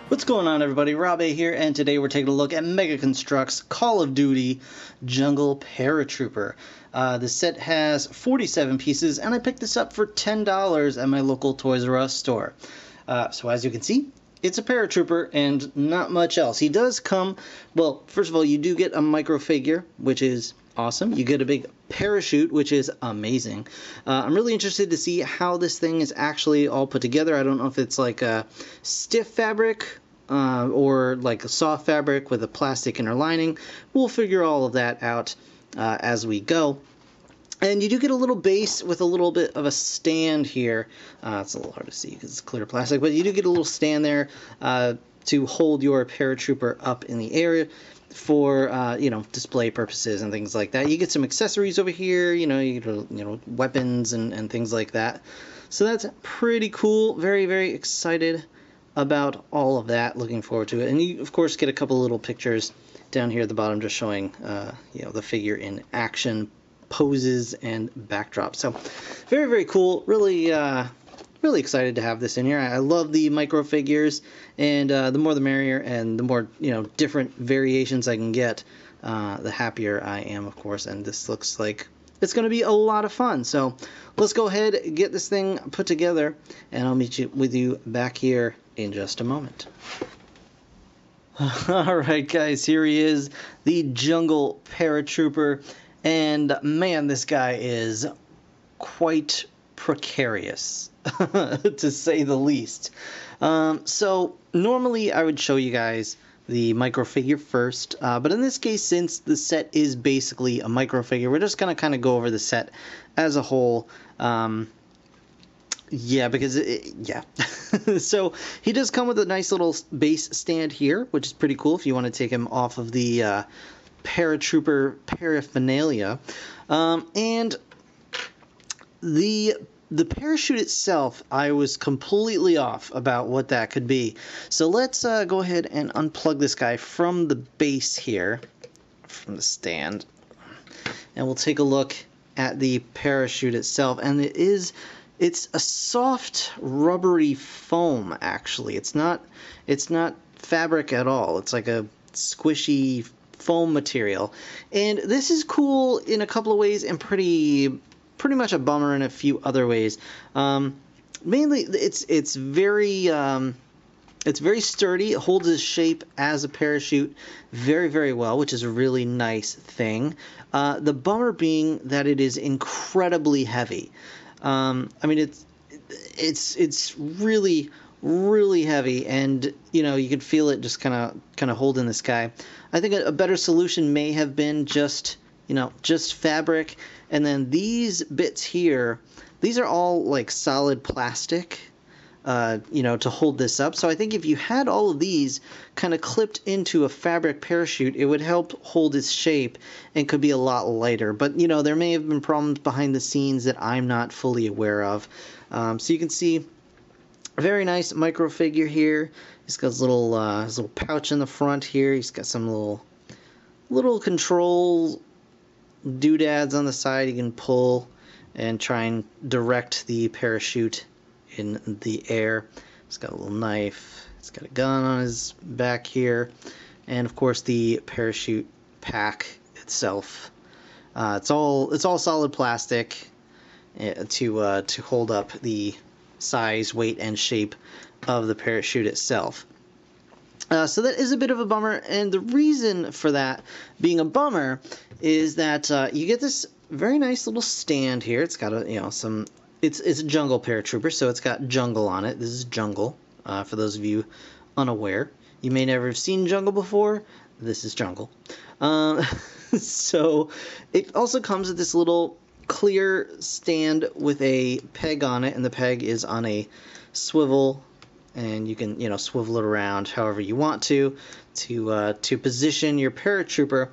What's going on, everybody? Rob A here, and today we're taking a look at Mega Construx Call of Duty Jungle Paratrooper. The set has 47 pieces, and I picked this up for $10 at my local Toys R Us store. So as you can see, it's a Paratrooper and not much else. He does come, well, first of all, you do get a micro figure, which is awesome. You get a big parachute, which is amazing. I'm really interested to see how this thing is actually all put together. I don't know if it's like a stiff fabric or like a soft fabric with a plastic inner lining. We'll figure all of that out as we go. And you do get a little base with a little bit of a stand here. It's a little hard to see because it's clear plastic, but you do get a little stand there to hold your paratrooper up in the air for display purposes and things like that. You get some accessories over here, you get weapons and things like that. So that's pretty cool. Very, very excited about all of that. Looking forward to it. And you of course get a couple little pictures down here at the bottom just showing the figure in action, poses and backdrop. So very, very cool. Really excited to have this in here. I love the micro figures, and the more the merrier, and the more different variations I can get, the happier I am, of course. And this looks like it's going to be a lot of fun. So let's go ahead, get this thing put together, and I'll meet you with you back here in just a moment. Alright guys, here he is, the Jungle Paratrooper, and man, this guy is quite precarious, to say the least. So normally I would show you guys the micro figure first, but in this case, since the set is basically a micro figure, we're just going to kind of go over the set as a whole. So he does come with a nice little base stand here, which is pretty cool if you want to take him off of the Paratrooper paraphernalia. And the parachute itself, I was completely off about what that could be. So let's go ahead and unplug this guy from the base here, from the stand, and we'll take a look at the parachute itself. And it's a soft rubbery foam, actually. It's not fabric at all. It's like a squishy foam material, and this is cool in a couple of ways and pretty much a bummer in a few other ways. Mainly it's very sturdy. It holds its shape as a parachute very, very well, which is a really nice thing. The bummer being that it is incredibly heavy. I mean, it's really, really heavy, and you can feel it just kind of holding this guy. I think a better solution may have been just fabric, and then these bits here, these are all like solid plastic, to hold this up. So I think if you had all of these kind of clipped into a fabric parachute, it would help hold its shape and could be a lot lighter. But there may have been problems behind the scenes that I'm not fully aware of. So you can see a very nice micro figure here. He's got his little pouch in the front here. He's got some little control doodads on the side. You can pull and try and direct the parachute in the air. He's got a little knife. He's got a gun on his back here, and of course the parachute pack itself. It's all solid plastic to hold up the size, weight, and shape of the parachute itself. So that is a bit of a bummer, and the reason for that being a bummer is that you get this very nice little stand here. It's got it's a Jungle Paratrooper, so it's got jungle on it. This is jungle, for those of you unaware. You may never have seen jungle before. This is jungle. So it also comes with this little clear stand with a peg on it, and the peg is on a swivel, and you can swivel it around however you want to position your paratrooper.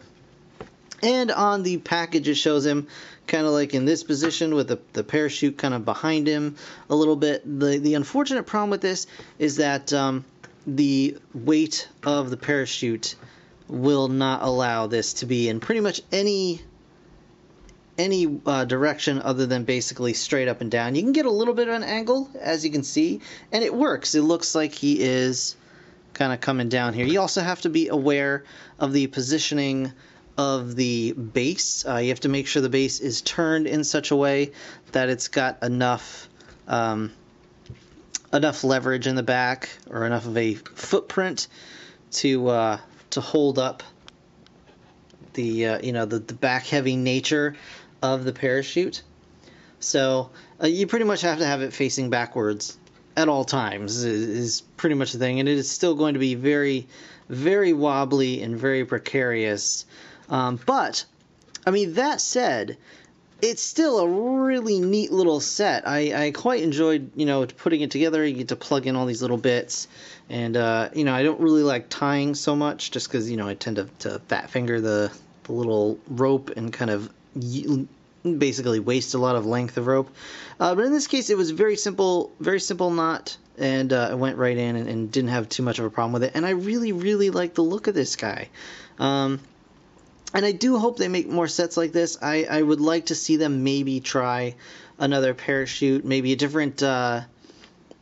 And on the package, it shows him kind of like in this position with the parachute kind of behind him a little bit. The unfortunate problem with this is that the weight of the parachute will not allow this to be in pretty much any direction other than basically straight up and down. You can get a little bit of an angle, as you can see, and it works. It looks like he is kind of coming down here. You also have to be aware of the positioning of the base. You have to make sure the base is turned in such a way that it's got enough leverage in the back, or enough of a footprint to hold up the the back heavy nature of the parachute. So you pretty much have to have it facing backwards at all times is pretty much the thing, and it is still going to be very, very wobbly and very precarious. But I mean, that said, it's still a really neat little set. I quite enjoyed, putting it together. You get to plug in all these little bits, and I don't really like tying so much, just because I tend to fat finger the little rope and kind of basically waste a lot of length of rope. But in this case, it was very simple knot, and I went right in and didn't have too much of a problem with it. And I really, really like the look of this guy. And I do hope they make more sets like this. I would like to see them maybe try another parachute, maybe a different,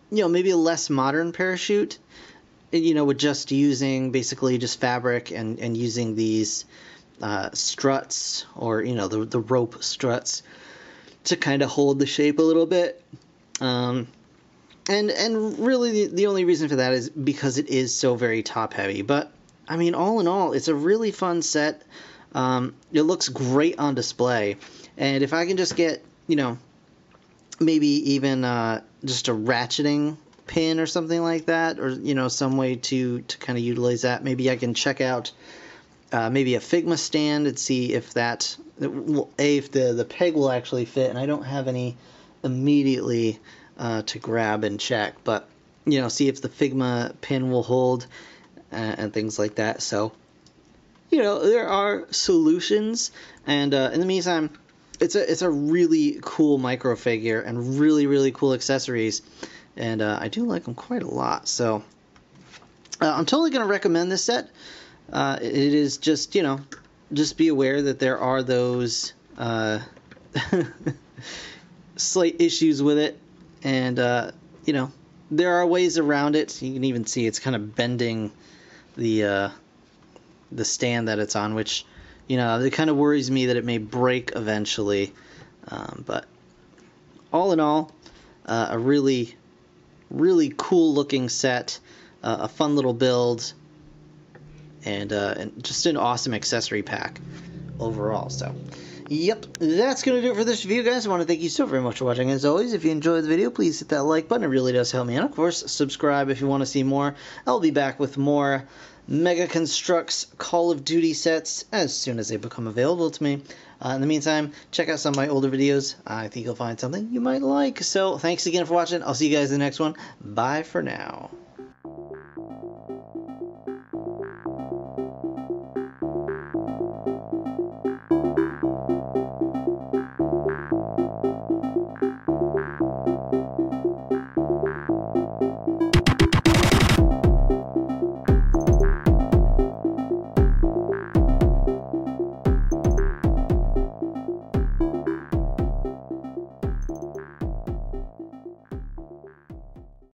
maybe a less modern parachute, with just using basically just fabric and using these struts, or, the rope struts to kind of hold the shape a little bit. And really the only reason for that is because it is so very top heavy. But I mean, all in all, it's a really fun set. It looks great on display, and if I can just get, maybe even just a ratcheting pin or something like that, or some way to kind of utilize that, maybe I can check out maybe a Figma stand and see if that if the peg will actually fit. And I don't have any immediately to grab and check, but see if the Figma pin will hold and things like that. So there are solutions, and in the meantime, it's a really cool micro figure and really, really cool accessories, and I do like them quite a lot. So I'm totally going to recommend this set. It is just just be aware that there are those slight issues with it, and there are ways around it. You can even see it's kind of bending the stand that it's on, which it kind of worries me that it may break eventually. But all in all, a really, really cool looking set, a fun little build, and just an awesome accessory pack overall. So yep, that's going to do it for this review, guys. I want to thank you so very much for watching. As always, if you enjoyed the video, please hit that like button. It really does help me out. Of course, subscribe if you want to see more. I'll be back with more Mega Construx Call of Duty sets as soon as they become available to me. In the meantime, check out some of my older videos. I think you'll find something you might like. So thanks again for watching. I'll see you guys in the next one. Bye for now.